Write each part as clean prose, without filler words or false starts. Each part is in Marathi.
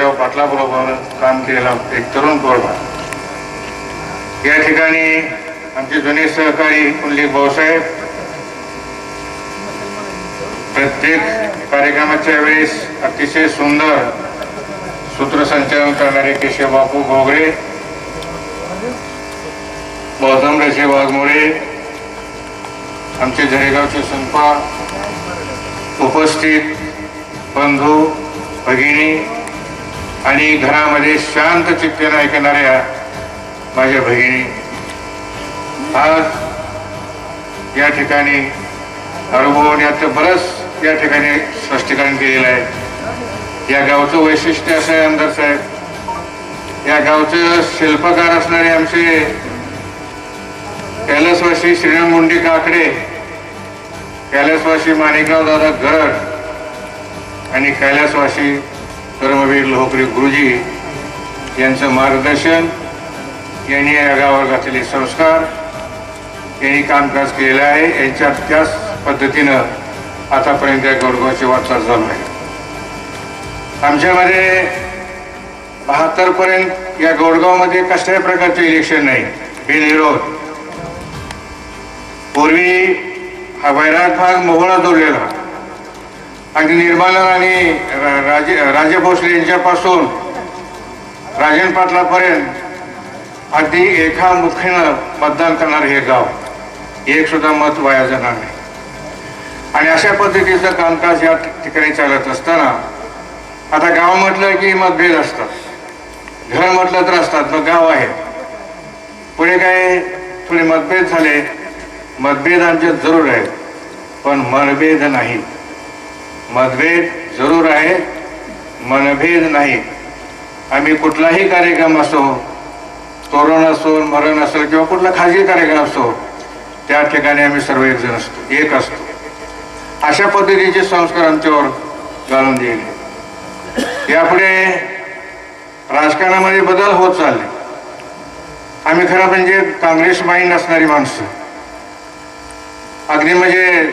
पाटलाबरोबर काम केलेला एक तरुण पोरगा. या ठिकाणी आमचे जुने सहकारी कुंडलिक भाऊसाहेब प्रत्येक कार्यक्रमाच्या वेळेस अतिशय सुंदर सूत्रसंचालन करणारे केशव बापू घोगरे, गौतमराजे वाघमोडे, आमचे झरेगावचे संपा, उपस्थित बंधू भगिनी आणि घरामध्ये शांत चित्तेने ऐकणाऱ्या माझ्या भगिनी, आज या ठिकाणी अनुभवण्यात बरंच या ठिकाणी स्पष्टीकरण केलेलं आहे. या गावचं वैशिष्ट्य असं आहे आमदार साहेब, या गावचं शिल्पकार असणारे आमचे कैलासवासी श्रीराम मुंडे काकडे, कैलासवासी माणिकराव दादा गरड आणि कैलासवासी कर्मवीर लोहकरी गुरुजी यांचं मार्गदर्शन, यांनी या गावावर घातलेले संस्कार, यांनी कामकाज केलेलं आहे. यांच्या त्याच पद्धतीनं आतापर्यंत या गोरगावची वाटचाल चालू आहे. आमच्यामध्ये 72 पर्यंत या गोरगावमध्ये कसल्याही प्रकारचे इलेक्शन नाही, बिनविरोध. पूर्वी हा वैराग भाग मोहळा जोडलेला, अगदी निर्मला आणि राजे भोसले यांच्यापासून राजन पाटलापर्यंत अगदी एका मुखीनं मतदान करणारे हे गाव, एक सुद्धा मत वाया जाणार नाही. आणि अशा पद्धतीचं कामकाज या ठिकाणी चालत असताना आता गाव म्हटलं की मतभेद असतात, घर म्हटलं तर असतात, मग गाव आहे. पुढे काय थोडे मतभेद झाले, मतभेद आमच्यात जरूर आहेत पण मनभेद नाही. मतभेद जरूर आहे, मनभेद नाही. आम्ही कुठलाही कार्यक्रम असो, तोरण असो, मरण असेल किंवा कुठला खाजगी कार्यक्रम असो, त्या ठिकाणी आम्ही सर्व एक जण असतो, एक असतो. अशा पद्धतीचे संस्कार आमच्यावर घालून दिले. यापुढे राजकारणामध्ये बदल होत चालले. आम्ही खरं म्हणजे काँग्रेस माइंड असणारी माणसं, अगदी म्हणजे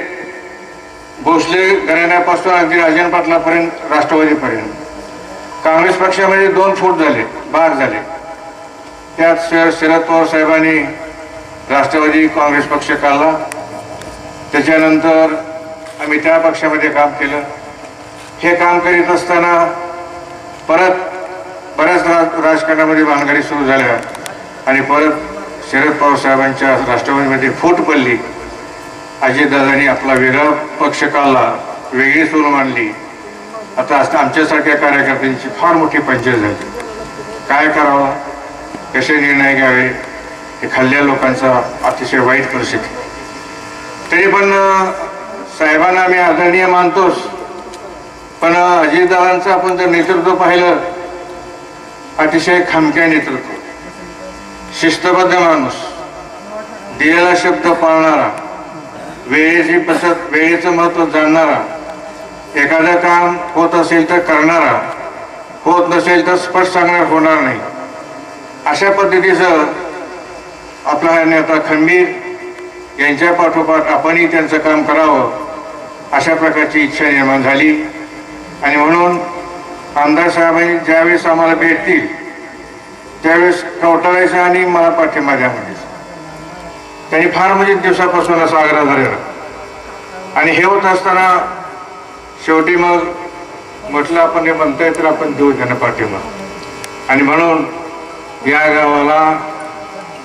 भोसले घराण्यापासून अगदी राजन पाटलापर्यंत राष्ट्रवादीपर्यंत काँग्रेस पक्षामध्ये 2 फूट झाले, भाग झाले. त्यात शरद पवार साहेबांनी राष्ट्रवादी काँग्रेस पक्ष काढला. त्याच्यानंतर आम्ही त्या पक्षामध्ये काम केलं. हे काम करीत असताना परत बऱ्याच राजकारणामध्ये भानगडी सुरू झाल्या आणि परत शरद पवार साहेबांच्या राष्ट्रवादीमध्ये फूट पडली. अजितदादांनी आपला वेगळा पक्ष काढला, वेगळी सूर मांडली. आता आमच्यासारख्या कार्यकर्त्यांची फार मोठी पंचायत झाली. काय करावं, कसे निर्णय घ्यावे, हे खाल्ल्या लोकांचा अतिशय वाईट परिस्थिती. तरी पण साहेबांना आम्ही आदरणीय मानतोच, पण अजितदादांचं आपण जर नेतृत्व पाहिलं, अतिशय खमक्या नेतृत्व, शिस्तबद्ध माणूस, दिलेला शब्द पाळणारा, वेळेचं महत्त्व जाणणारा, एखादं काम होत असेल तर करणारा, होत नसेल तर स्पष्ट सांगणार, होणार नाही, अशा पद्धतीचं आपला हा नेता खंबीर. यांच्या पाठोपाठ आपणही त्यांचं काम करावं अशा प्रकारची इच्छा निर्माण झाली. आणि म्हणून आमदार साहेबांनी ज्यावेळेस आम्हाला भेटतील त्यावेळेस कवटाळायचं आणि मला पाठिंबा द्यामध्ये त्यांनी फार म्हणजे दिवसापासून असा आग्रह धरला. आणि हे होत असताना शेवटी मग म्हटलं आपण हे म्हणताय तर आपण देऊ त्यांना पाठिंबा. आणि म्हणून या गावाला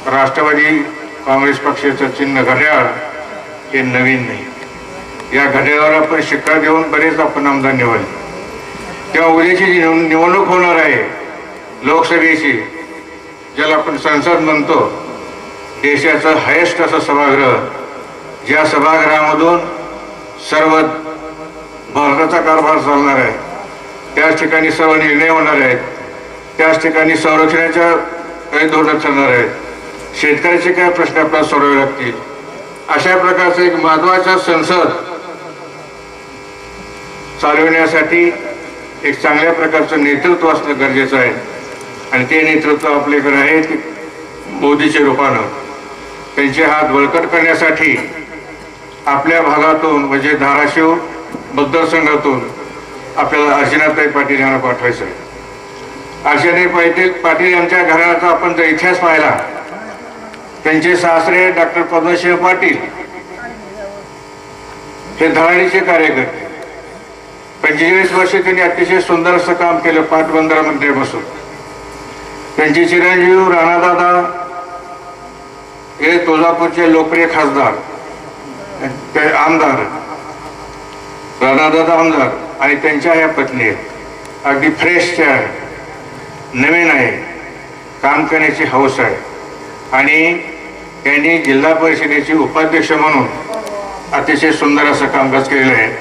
राष्ट्रवादी काँग्रेस पक्षाचं चिन्ह घड्याळ हे नवीन नाही. या घड्याळावर आपण शिक्का देऊन बरेच आपण आमदार निवडले. तेव्हा उद्याची जी निवडणूक होणार आहे लोकसभेची, ज्याला आपण संसद म्हणतो, देशाचं हायेस्ट असं सभागृह, ज्या सभागृहामधून सर्व भारताचा कारभार चालणार आहे, त्याच ठिकाणी सर्व निर्णय होणार आहेत, त्याच ठिकाणी संरक्षणाच्या काही धोरण चालणार आहेत, शेतकऱ्याचे काय प्रश्न आपल्याला सोडवावे लागतील. अशा प्रकारचं एक महत्त्वाचं संसद चालविण्यासाठी एक चांगल्या प्रकारचं नेतृत्व असणं गरजेचं आहे. आणि ते नेतृत्व आपल्याकडे आहे मोदीच्या रूपानं. त्यांचे हात बळकट करण्यासाठी आपल्या भागातून म्हणजे धाराशिव मतदारसंघातून आपल्याला अर्चनाताई पाटील यांना पाठवायचं आहे. आशाताई पाटील यांच्या घराचा आपण जर इतिहास पाहिला, त्यांचे सासरे डॉक्टर पद्मसिंह पाटील हे धडाडीचे कार्यकर्ते. 45 वर्षे त्यांनी अतिशय सुंदर असं काम केलं पाटबंधारामध्ये बसून. त्यांचे चिरंजीव राणादादा हे तुळजापूरचे लोकप्रिय खासदार, ते आमदार राणादादा आमदार, आणि त्यांच्या ह्या पत्नी अगदी फ्रेशच्या आहे, नवीन आहे, काम करण्याची हौस आहे, आणि त्यांनी जिल्हा परिषदेचे उपाध्यक्ष म्हणून अतिशय सुंदर असं कामकाज केलेलं आहे.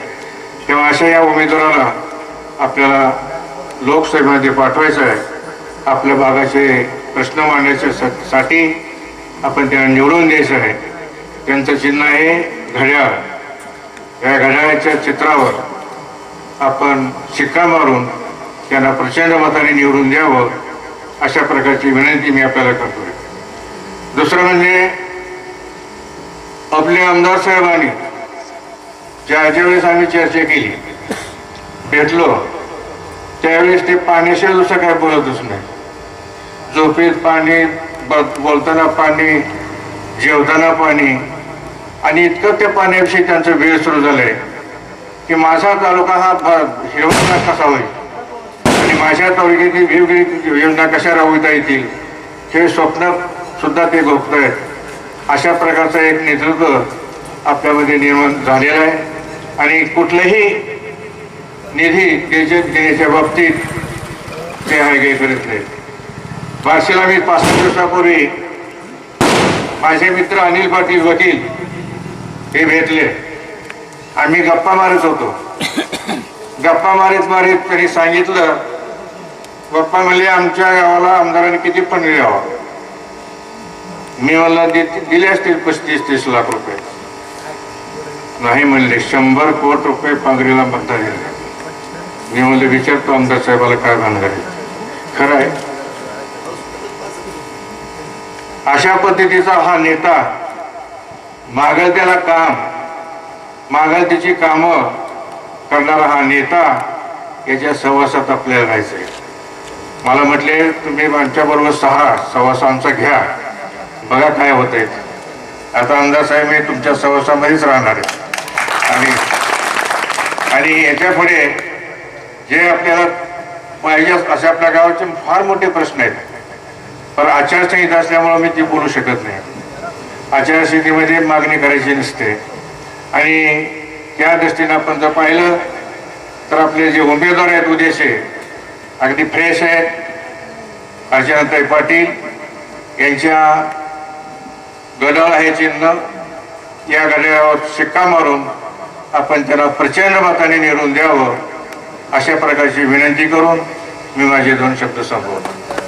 तेव्हा अशा या उमेदवाराला आपल्याला लोकसभेमध्ये पाठवायचं आहे. आपल्या भागाचे प्रश्न मांडण्यासाठी आपण त्यांना निवडून द्यायचं आहे. त्यांचं चिन्ह आहे घड्याळ. या घड्याळाच्या चित्रावर आपण शिक्का मारून त्यांना प्रचंड मताने निवडून द्यावं, अशा प्रकारची विनंती मी आपल्याला करतोय. दुसरं म्हणजे आपले आमदार साहेबांनी ज्यावेळेस आम्ही चर्चा केली, भेटलो, त्यावेळेस ते पाण्याशिवाय दुसरं काय बोलतच नाही. झोपेत पाणी, बोलताना पाणी, जेवताना पाणी, आणि इतकं त्या पाण्याविषयी त्यांचं वेळ सुरू झालंय की माझा तालुका हा हिरवणीला कसा होईल आणि माझ्या तालुक्यातील वेगवेगळी योजना कशा राबविता येतील हे स्वप्न सुद्धा ते बघत आहेत. अशा प्रकारचं एक नेतृत्व आपल्यामध्ये निर्माण झालेलं आहे. आणि कुठलंही निधी देण्याच्या बाबतीत ते काही करत नाही. बार्शीला मी 5 दिवसापूर्वी माझे मित्र अनिल पाटील वकील हे भेटले. आम्ही गप्पा मारत होतो. गप्पा मारीत त्यांनी सांगितलं, गप्पा म्हणले आमच्या गावाला आमदारांनी किती फंड द्यावा. मी मला दिले असतील 35-30 लाख रुपये. नाही म्हणले, 100 कोटी रुपये पांगरीला मतदार दिले. मी म्हणले विचारतो आमदार साहेबाला काय भानगड आहे. खरं आहे. अशा पद्धतीचा हा नेता, मागल त्याला काम, मागल त्याची कामं करणारा हा नेता, याच्या सहवासात आपल्याला राहायचंय. मला म्हटले तुम्ही आमच्याबरोबर 6 सहवासांचा घ्या, बघा काय होत आहे. आता आमदार साहेब मी तुमच्या सहवासामध्येच राहणार आहे. आणि याच्या पुढे जे आपल्याला पाहिजे असे आपल्या गावाचे फार मोठे प्रश्न आहेत, पण आचारसंहिता असल्यामुळे मी ती बोलू शकत नाही. आचारसंहितेमध्ये मागणी करायची नसते. आणि त्या दृष्टीनं आपण जर पाहिलं तर आपले जे उमेदवार आहेत उद्याचे अगदी फ्रेश आहेत. अर्चनाताई पाटील यांच्या घड्याळ आहे चिन्ह, या घड्याळावर शिक्का मारून आपण त्यांना प्रचंड मताने निवडून द्यावं, अशा प्रकारची विनंती करून मी माझे 2 शब्द संपवतो.